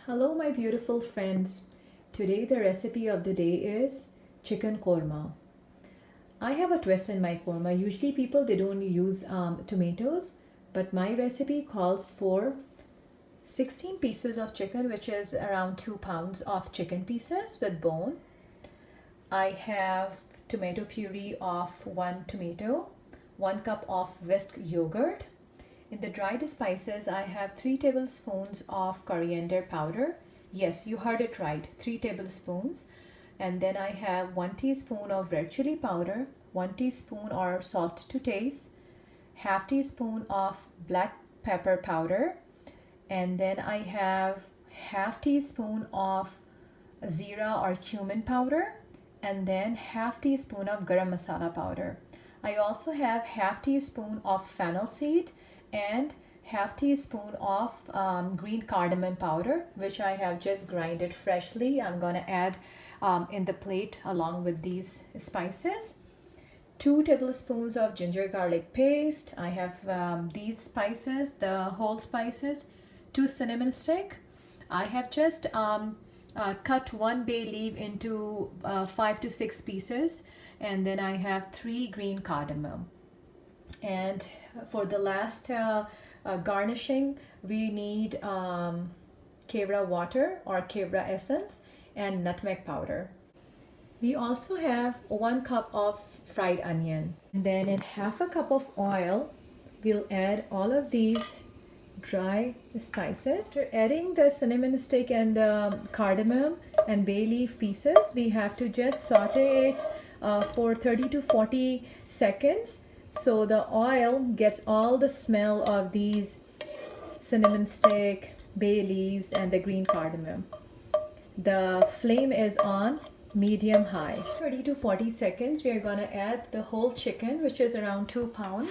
Hello my beautiful friends. Today the recipe of the day is chicken korma. I have a twist in my korma. Usually people they don't use tomatoes, but my recipe calls for 16 pieces of chicken, which is around 2 pounds of chicken pieces with bone. I have tomato puree of 1 tomato, 1 cup of whisked yogurt. In the dried spices, I have 3 tablespoons of coriander powder. Yes, you heard it right, 3 tablespoons. And then I have 1 teaspoon of red chili powder, 1 teaspoon or salt to taste, half teaspoon of black pepper powder, and then I have half teaspoon of zira or cumin powder, and then half teaspoon of garam masala powder. I also have half teaspoon of fennel seed and half teaspoon of green cardamom powder, which I have just grinded freshly. I'm gonna add in the plate along with these spices. 2 tablespoons of ginger garlic paste. I have these spices, the whole spices. 2 cinnamon stick. I have just cut 1 bay leaf into 5 to 6 pieces, and then I have 3 green cardamom. And for the last garnishing, we need kevra water or kevra essence and nutmeg powder. We also have 1 cup of fried onion. And then in half a cup of oil, we'll add all of these dry spices. After adding the cinnamon stick and the cardamom and bay leaf pieces, we have to just saute it for 30 to 40 seconds. So the oil gets all the smell of these cinnamon stick, bay leaves, and the green cardamom. The flame is on medium high. 30 to 40 seconds, we are going to add the whole chicken, which is around 2 pounds.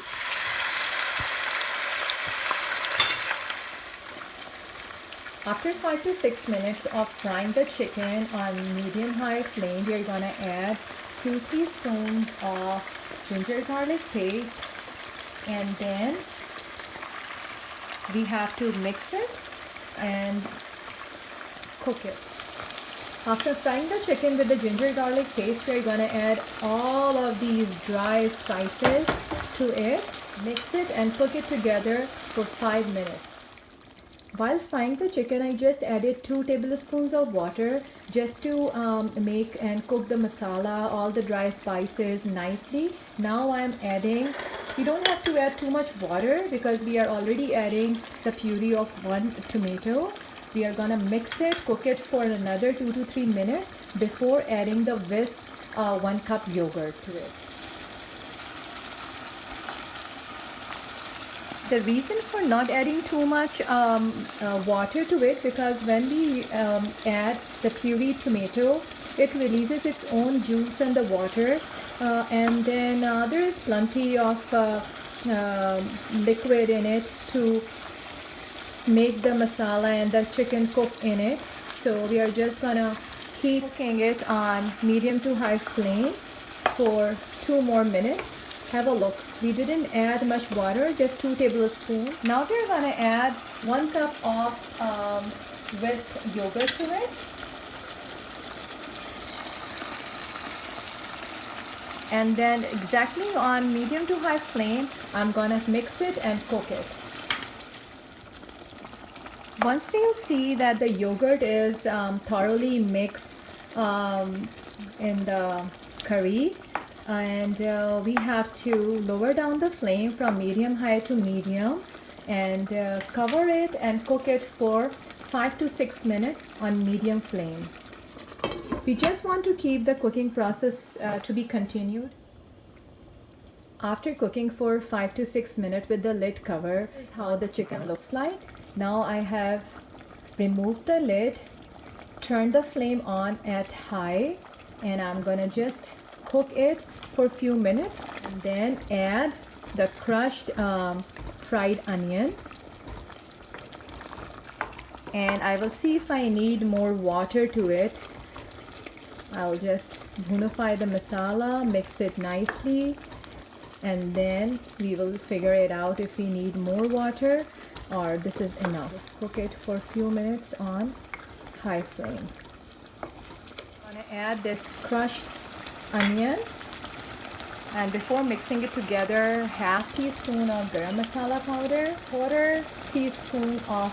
After 5 to 6 minutes of frying the chicken on medium high flame, we are going to add 2 teaspoons of ginger garlic paste, and then we have to mix it and cook it. After frying the chicken with the ginger garlic paste, we're going to add all of these dry spices to it, mix it and cook it together for 5 minutes. While frying the chicken, I just added 2 tablespoons of water just to make and cook the masala, all the dry spices nicely. Now I'm adding, you don't have to add too much water because we are already adding the puree of 1 tomato. We are gonna mix it, cook it for another 2 to 3 minutes before adding the whisked 1 cup yogurt to it. The reason for not adding too much water to it, because when we add the pureed tomato, it releases its own juice in the water, and then there is plenty of liquid in it to make the masala and the chicken cook in it. So we are just gonna keep cooking it on medium to high flame for 2 more minutes. Have a look. We didn't add much water, just 2 tablespoons. Now we're gonna add 1 cup of whisked yogurt to it. And then exactly on medium to high flame, I'm gonna mix it and cook it. Once we'll see that the yogurt is thoroughly mixed in the curry, and we have to lower down the flame from medium high to medium and cover it and cook it for 5 to 6 minutes on medium flame. We just want to keep the cooking process to be continued. After cooking for 5 to 6 minutes with the lid cover, this is how the chicken looks like. Now I have removed the lid, turned the flame on at high, and I'm gonna just cook it for a few minutes and then add the crushed fried onion, and I will see if I need more water to it. I'll just unify the masala, mix it nicely, and then we will figure it out if we need more water or this is enough. Just cook it for a few minutes on high flame. I'm going to add this crushed onion, and before mixing it together, half teaspoon of garam masala powder, quarter teaspoon of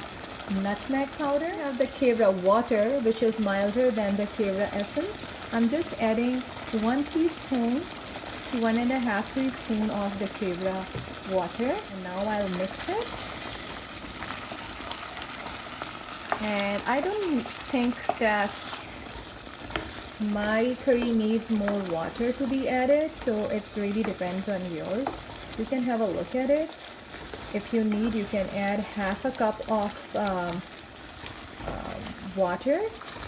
nutmeg powder. I have the kevra water, which is milder than the kevra essence. I'm just adding 1 teaspoon to 1.5 teaspoon of the kevra water, and now I'll mix it. And I don't think that my curry needs more water to be added, so it really depends on yours. You can have a look at it. If you need, you can add half a cup of water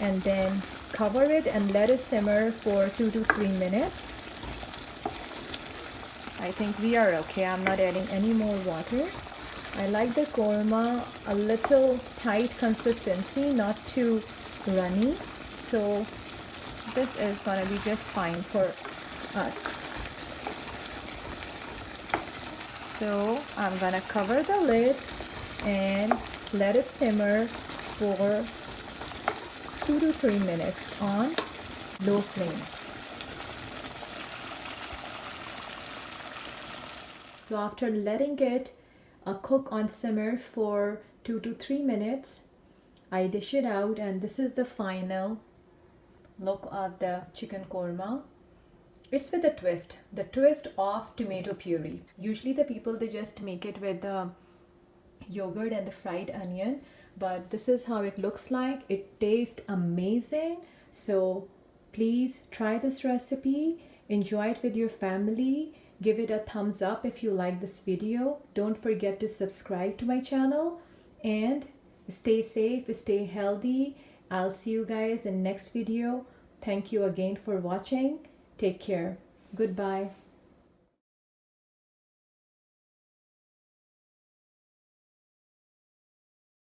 and then cover it and let it simmer for 2 to 3 minutes. I think we are okay. I'm not adding any more water. I like the korma a little tight consistency, not too runny. So this is going to be just fine for us. So I'm going to cover the lid and let it simmer for 2 to 3 minutes on low flame. So after letting it cook on simmer for 2 to 3 minutes, I dish it out, and this is the final look of the chicken korma. It's with a twist, the twist of tomato puree. Usually the people, they just make it with the yogurt and the fried onion, but this is how it looks like. It tastes amazing. So please try this recipe, enjoy it with your family. Give it a thumbs up if you like this video. Don't forget to subscribe to my channel, and stay safe, stay healthy. I'll see you guys in next video. Thank you again for watching. Take care. Goodbye.